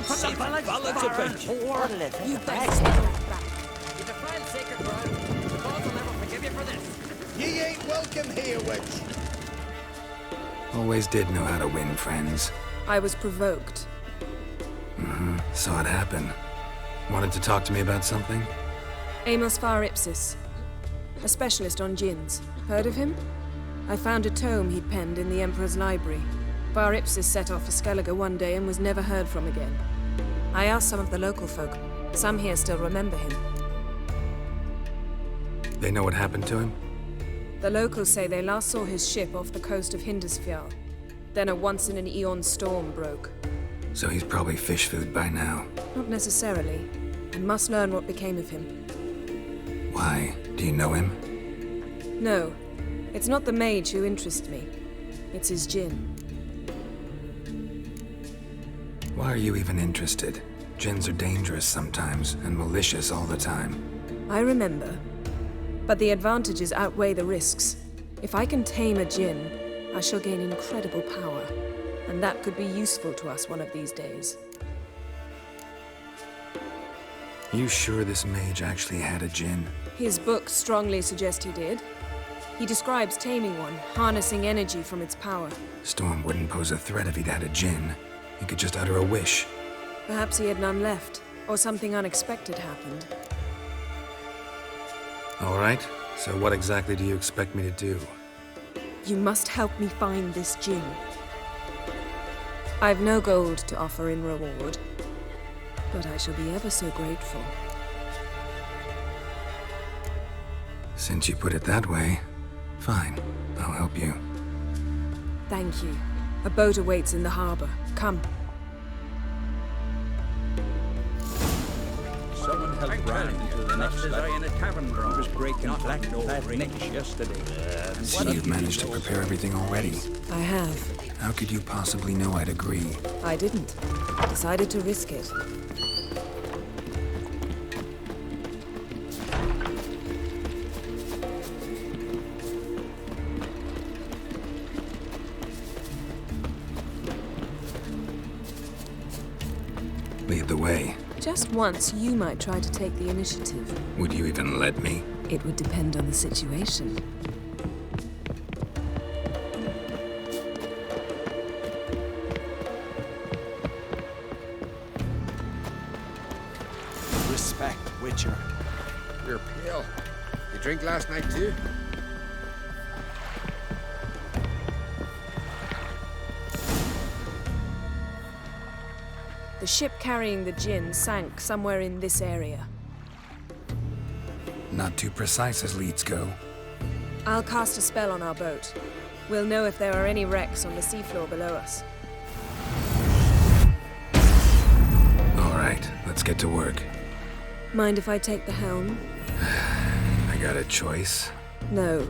for the village baron. Poor little You bastard. You defiled sacred ground. The gods will never forgive you for this. Ye ain't welcome here, witch. Always did know how to win friends. I was provoked. Saw it happen. Wanted to talk to me about something? Amos Far Ipsis, a specialist on djinns. Heard of him? I found a tome he'd penned in the Emperor's library. Far Ipsis set off for Skellige one day and was never heard from again. I asked some of the local folk. Some here still remember him. They know what happened to him? The locals say they last saw his ship off the coast of Hindisfjall. Then a once-in-an-eon storm broke. So he's probably fish food by now. Not necessarily. I must learn what became of him. Why? Do you know him? No, it's not the mage who interests me. It's his djinn. Why are you even interested? Djinns are dangerous sometimes, and malicious all the time. I remember. But the advantages outweigh the risks. If I can tame a djinn, I shall gain incredible power. And that could be useful to us one of these days. You sure this mage actually had a djinn? His books strongly suggest he did. He describes taming one, harnessing energy from its power. Storm wouldn't pose a threat if he'd had a djinn. He could just utter a wish. Perhaps he had none left, or something unexpected happened. All right, so what exactly do you expect me to do? You must help me find this djinn. I've no gold to offer in reward, but I shall be ever so grateful. Since you put it that way, fine, I'll help you. Thank you. A boat awaits in the harbor. Come. Someone helped Brian into the next day in a tavern draw. He was breaking black necks yesterday. See, you've managed to prepare everything already. I have. How could you possibly know I'd agree? I didn't. Decided to risk it. Lead the way. Just once, you might try to take the initiative. Would you even let me? It would depend on the situation. Respect, Witcher. You're pale. You drink last night too? The ship carrying the djinn sank somewhere in this area. Not too precise as leads go. I'll cast a spell on our boat. We'll know if there are any wrecks on the seafloor below us. All right, let's get to work. Mind if I take the helm? I got a choice. No.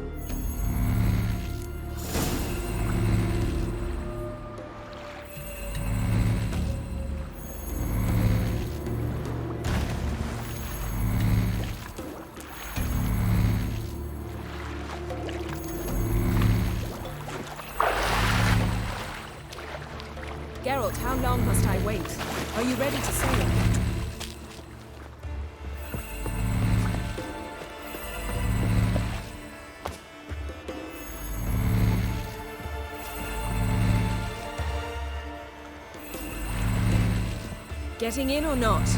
Geralt, how long must I wait? Are you ready to sail? Getting in or not?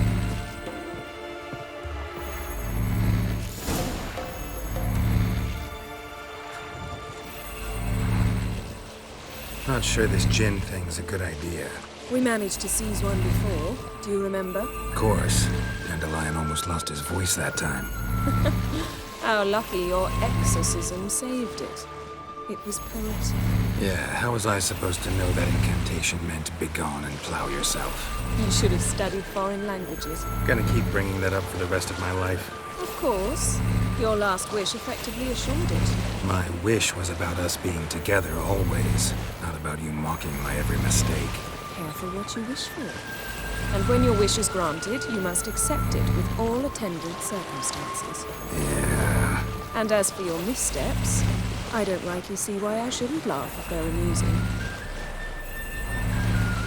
Not sure this djinn thing's a good idea. We managed to seize one before. Do you remember? Of course. Dandelion almost lost his voice that time. How lucky your exorcism saved it. It was poetic. Yeah, how was I supposed to know that incantation meant begone and plow yourself? You should have studied foreign languages. Gonna keep bringing that up for the rest of my life. Of course. Your last wish effectively assured it. My wish was about us being together always, not about you mocking my every mistake. Careful what you wish for. And when your wish is granted, you must accept it with all attendant circumstances. Yeah. And as for your missteps, I don't rightly see why I shouldn't laugh if they're amusing.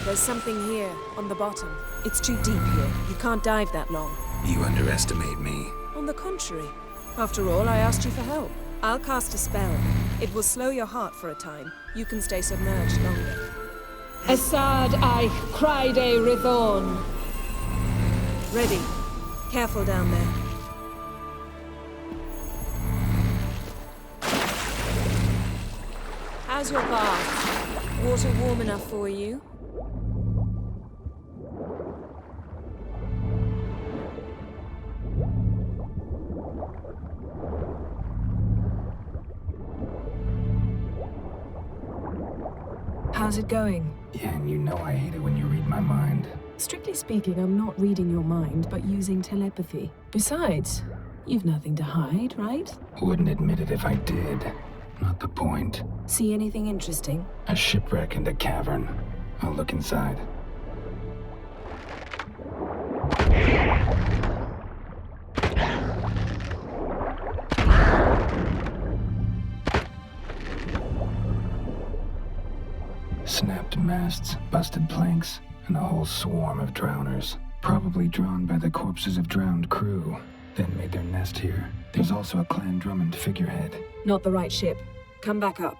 There's something here, on the bottom. It's too deep here. You can't dive that long. You underestimate me. On the contrary. After all, I asked you for help. I'll cast a spell. It will slow your heart for a time. You can stay submerged longer. Assad I cried a Rithorn. Ready. Careful down there. How's your bath? Water warm enough for you? How's it going? Yeah, and you know I hate it when you read my mind. Strictly speaking, I'm not reading your mind, but using telepathy. Besides, you've nothing to hide, right? Wouldn't admit it if I did. Not the point. See anything interesting? A shipwreck and a cavern. I'll look inside. Snapped masts, busted planks, and a whole swarm of drowners. Probably drawn by the corpses of drowned crew, then made their nest here. There's also a Clan Drummond figurehead. Not the right ship. Come back up.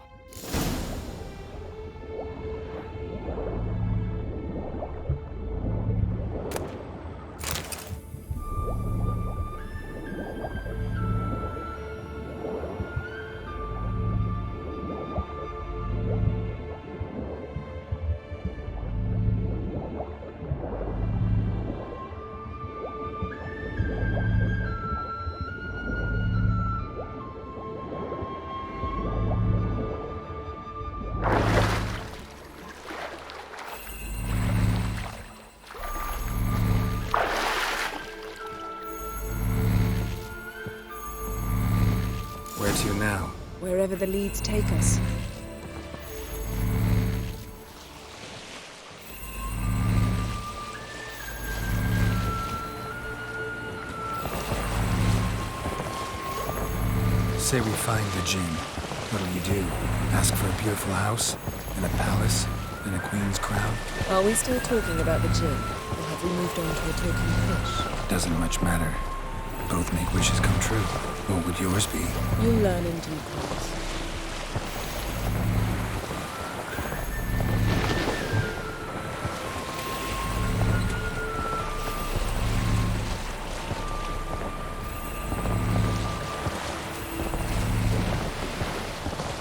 Where to now? Wherever the leads take us. Say we find the Jinn. What'll you do? Ask for a beautiful house? And a palace? And a queen's crown? Are we still talking about the Jinn? Or have we moved on to a talking fish? Doesn't much matter. Both make wishes come true. What would yours be? You'll learn in due course.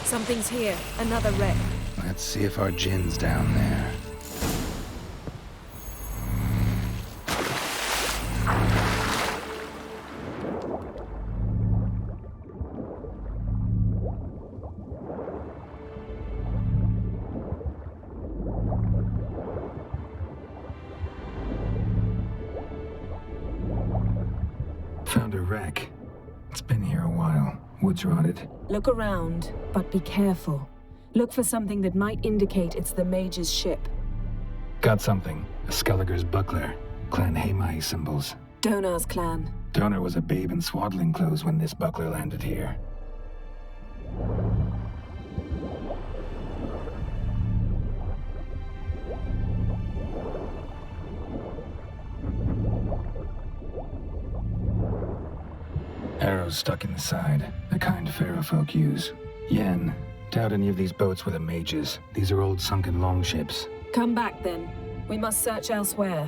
Something's here. Another wreck. Let's see if our Jinn's down there. Found a wreck. It's been here a while. Wood's rotted. Look around, but be careful. Look for something that might indicate it's the mage's ship. Got something. A Skelliger's buckler. Clan Haemai symbols. Donar's clan. Donar was a babe in swaddling clothes when this buckler landed here. Arrows stuck in the side, the kind Pharaoh folk use. Yen, doubt any of these boats were the mages. These are old sunken longships. Come back then. We must search elsewhere.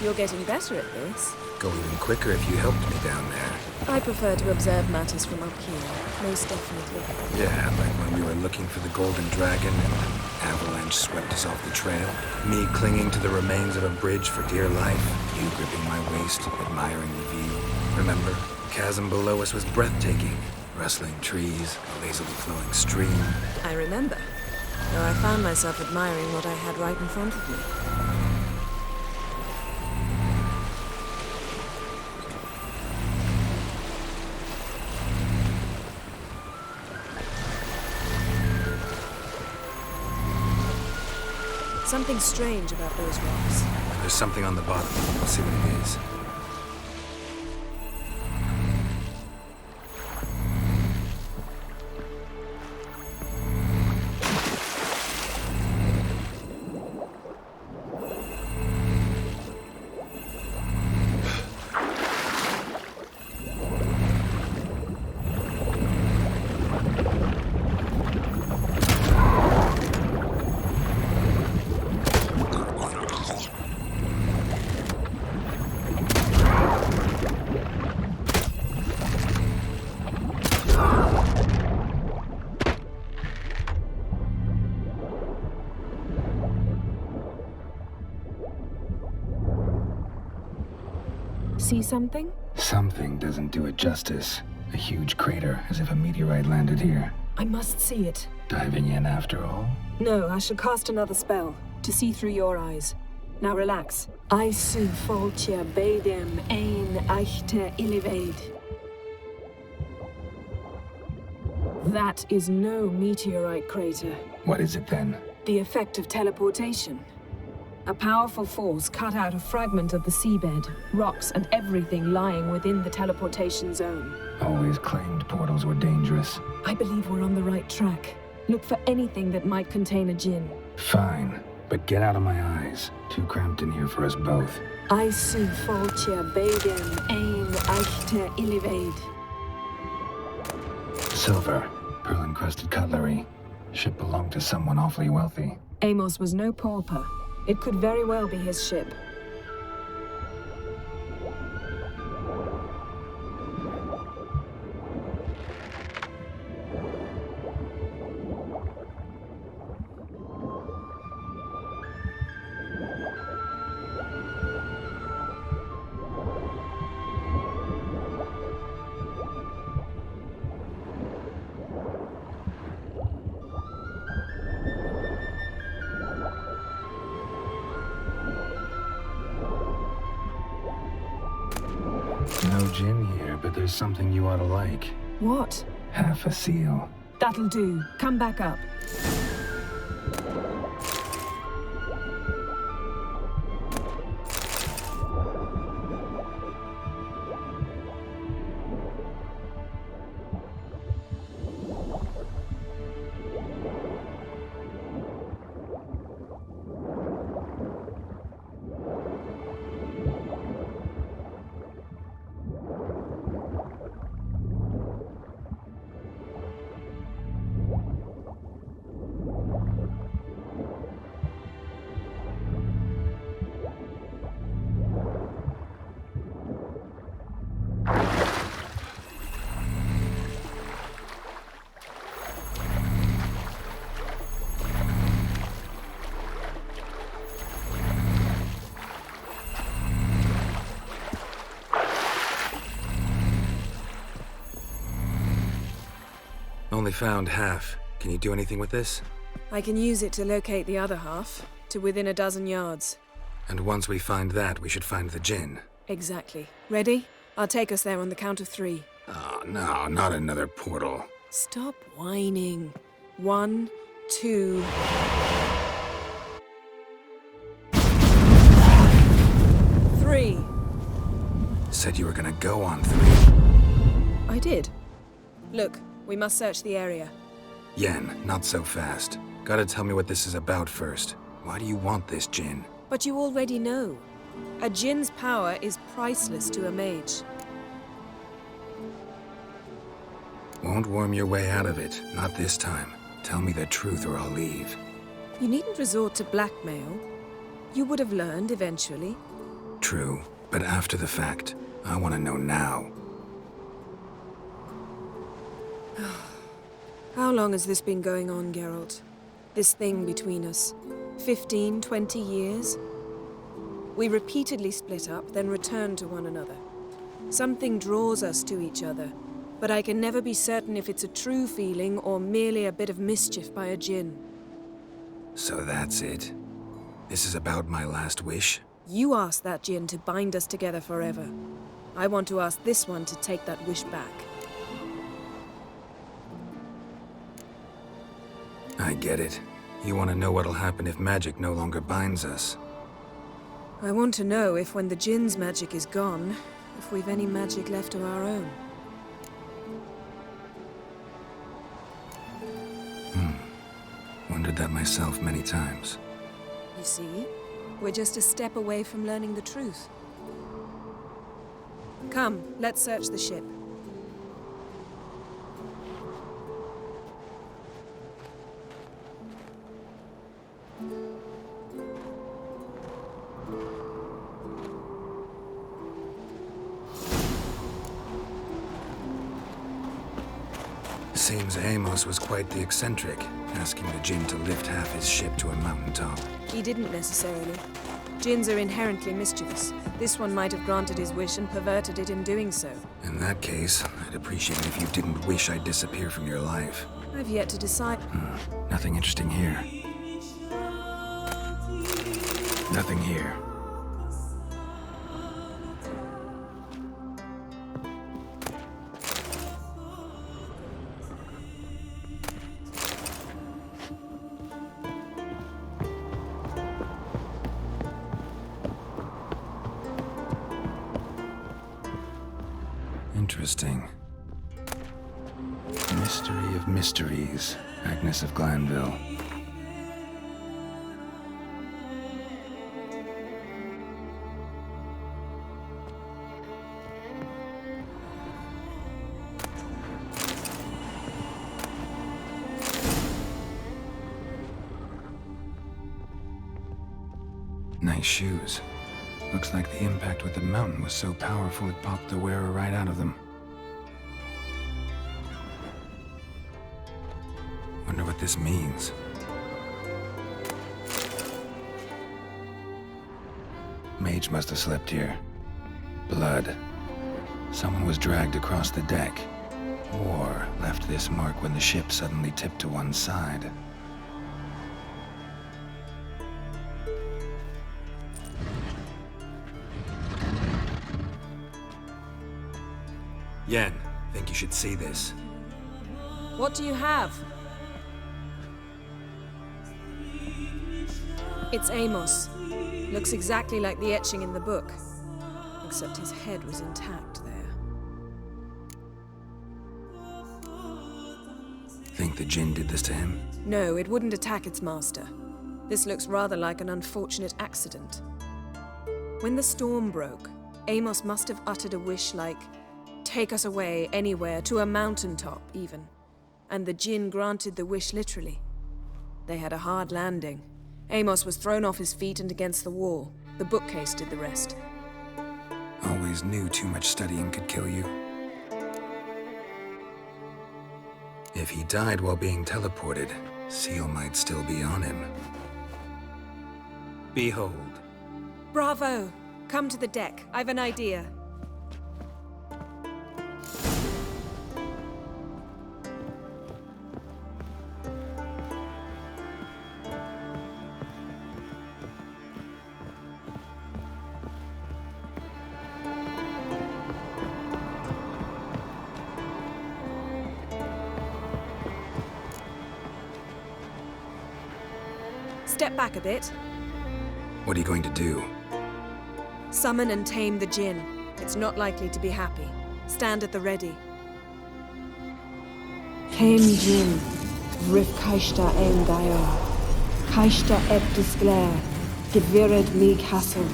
You're getting better at this. Go even quicker if you helped me down there. I prefer to observe matters from up here, most definitely. Yeah, like when we were looking for the Golden Dragon and an avalanche swept us off the trail. Me clinging to the remains of a bridge for dear life. You gripping my waist, admiring the view. Remember, the chasm below us was breathtaking, rustling trees, a lazily flowing stream. I remember, though I found myself admiring what I had right in front of me. Something strange about those rocks. There's something on the bottom. I'll see what it is. See something? Something doesn't do it justice. A huge crater, as if a meteorite landed here. I must see it. Diving in after all? No, I shall cast another spell to see through your eyes. Now relax. Aisu foltia beidem ein eichte ilivaid. That is no meteorite crater. What is it then? The effect of teleportation. A powerful force cut out a fragment of the seabed, rocks and everything lying within the teleportation zone. Always claimed portals were dangerous. I believe we're on the right track. Look for anything that might contain a djinn. Fine, but get out of my eyes. Too cramped in here for us both. Aisu foltia beidem ein eichte ilivaid. Silver, pearl-encrusted cutlery. Ship belonged to someone awfully wealthy. Amos was no pauper. It could very well be his ship. No djinn here, but there's something you ought to like. What? Half a seal. That'll do. Come back up. Only found half. Can you do anything with this? I can use it to locate the other half, to within a dozen yards. And once we find that, we should find the djinn. Exactly. Ready? I'll take us there on the count of 3. Oh, no, not another portal. Stop whining. 1, 2... Three. Said you were gonna go on 3. I did. Look, we must search the area. Yen, not so fast. Gotta tell me what this is about first. Why do you want this djinn? But you already know. A djinn's power is priceless to a mage. Won't worm your way out of it. Not this time. Tell me the truth or I'll leave. You needn't resort to blackmail. You would have learned eventually. True, but after the fact. I want to know now. How long has this been going on, Geralt? This thing between us? 15, 20 years? We repeatedly split up, then returned to one another. Something draws us to each other. but I can never be certain if it's a true feeling or merely a bit of mischief by a djinn. So that's it. This is about my last wish? You asked that djinn to bind us together forever. I want to ask this one to take that wish back. I get it. You want to know what'll happen if magic no longer binds us. I want to know if when the djinn's magic is gone, if we've any magic left of our own. Wondered that myself many times. You see, we're just a step away from learning the truth. Come, let's search the ship. Seems Amos was quite the eccentric, asking the djinn to lift half his ship to a mountaintop. He didn't necessarily. Djinns are inherently mischievous. This one might have granted his wish and perverted it in doing so. In that case, I'd appreciate it if you didn't wish I'd disappear from your life. I've yet to decide. Nothing interesting here. Nothing here. Interesting. Mystery of mysteries, Agnes of Glanville. Nice shoes. Looks like the impact with the mountain was so powerful it popped the wearer right out of them. Wonder what this means. Mage must have slept here. Blood. Someone was dragged across the deck. Or left this mark when the ship suddenly tipped to one side. Yen, think you should see this. What do you have? It's Amos. Looks exactly like the etching in the book. Except his head was intact there. Think the djinn did this to him? No, it wouldn't attack its master. This looks rather like an unfortunate accident. When the storm broke, Amos must have uttered a wish like, "Take us away, anywhere, to a mountaintop, even." And the djinn granted the wish literally. They had a hard landing. Amos was thrown off his feet and against the wall. The bookcase did the rest. Always knew too much studying could kill you. If he died while being teleported, Seal might still be on him. Behold. Bravo! Come to the deck. I've an idea. Step back a bit. What are you going to do? Summon and tame the djinn. It's not likely to be happy. Stand at the ready. Hen Jin, Vrif Kaishta Ein Gaia, Kaishta Eb Disglair, Gevirid Mig Hassel.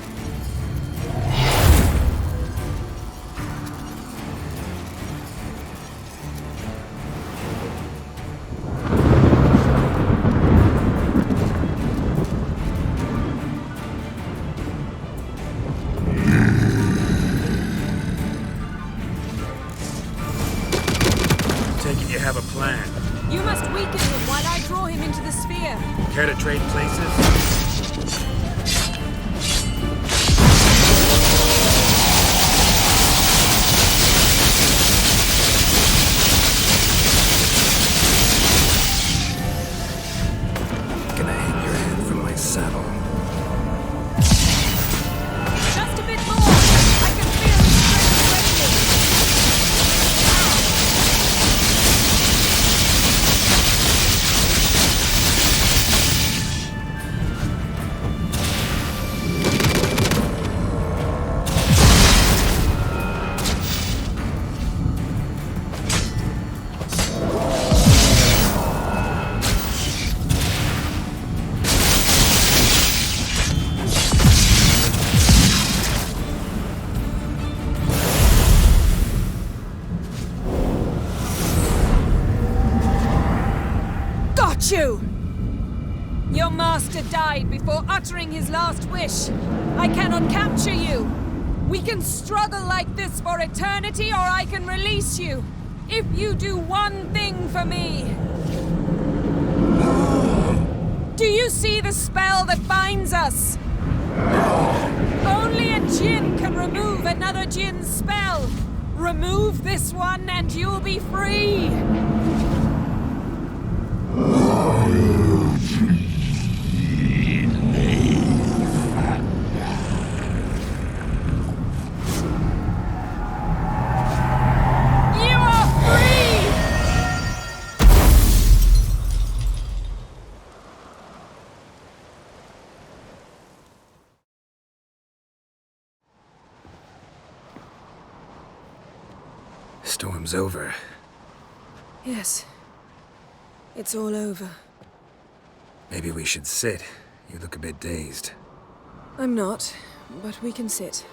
Take it you have a plan. You must weaken him while I draw him into the sphere. Care to trade places? you! Your master died before uttering his last wish. I cannot capture you. We can struggle like this for eternity, or I can release you. If you do one thing for me. Do you see the spell that binds us? Only a djinn can remove another djinn's spell. Remove this one and you'll be free. Storm's over. Yes. It's all over. Maybe we should sit. You look a bit dazed. I'm not, but we can sit.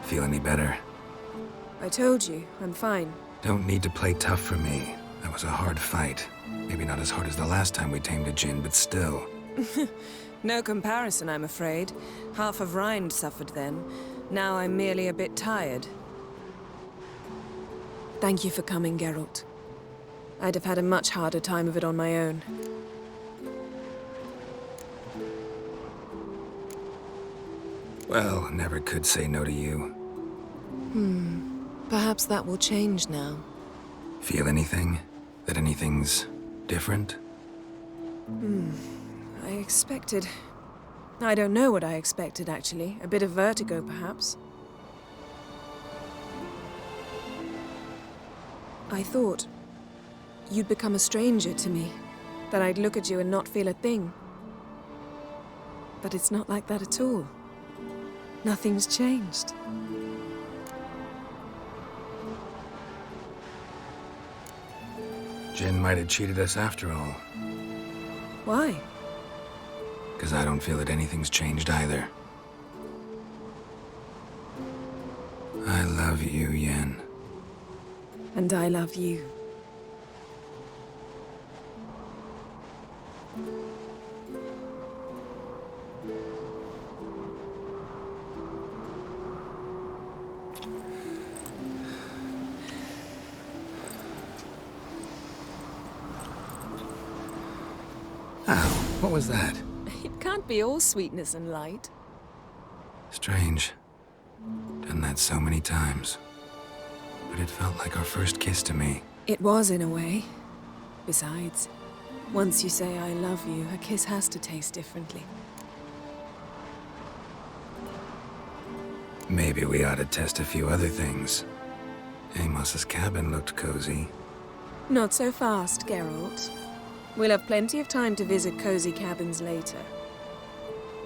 Feel any better? I told you, I'm fine. Don't need to play tough for me. That was a hard fight. Maybe not as hard as the last time we tamed a djinn, but still. No comparison, I'm afraid. Half of Rind suffered then. Now I'm merely a bit tired. Thank you for coming, Geralt. I'd have had a much harder time of it on my own. Well, never could say no to you. Perhaps that will change now. Feel anything? That anything's different? I expected... I don't know what I expected, actually. A bit of vertigo, perhaps. I thought you'd become a stranger to me. That I'd look at you and not feel a thing. But it's not like that at all. Nothing's changed. Jinn might have cheated us after all. Why? Because I don't feel that anything's changed either. I love you, Yen. And I love you. Ow, what was that? It can't be all sweetness and light. Strange. Done that so many times. But it felt like our first kiss to me. It was, in a way. Besides, once you say I love you, a kiss has to taste differently. Maybe we ought to test a few other things. Amos's cabin looked cozy. Not so fast, Geralt. We'll have plenty of time to visit cozy cabins later.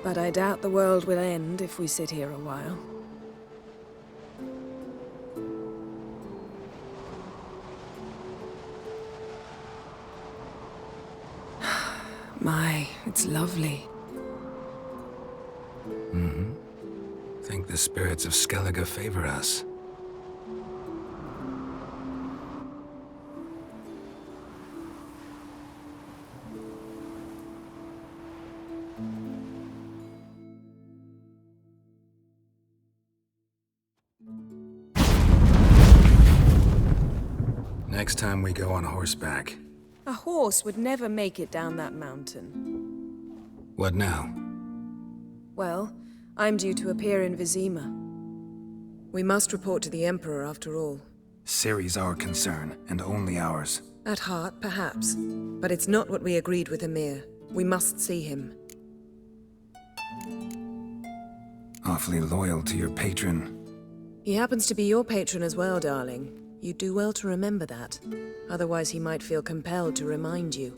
But I doubt the world will end if we sit here a while. My, it's lovely. Think the spirits of Skellige favor us. Next time we go on horseback. A horse would never make it down that mountain. What now? Well, I'm due to appear in Vizima. We must report to the Emperor after all. Ciri's our concern, and only ours. At heart, perhaps. But it's not what we agreed with Emir. We must see him. Awfully loyal to your patron. He happens to be your patron as well, darling. You'd do well to remember that. Otherwise he might feel compelled to remind you.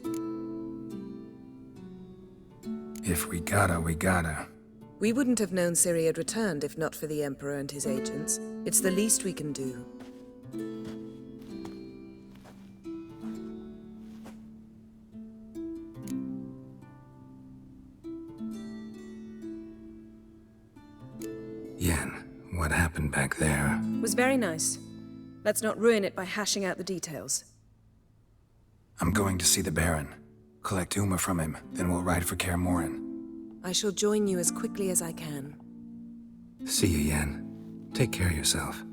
If we gotta, we gotta. We wouldn't have known Ciri had returned if not for the Emperor and his agents. It's the least we can do. happened back there. Was very nice. Let's not ruin it by hashing out the details. I'm going to see the Baron. Collect Uma from him, then we'll ride for Kaer Morhen. I shall join you as quickly as I can. See you, Yen. Take care of yourself.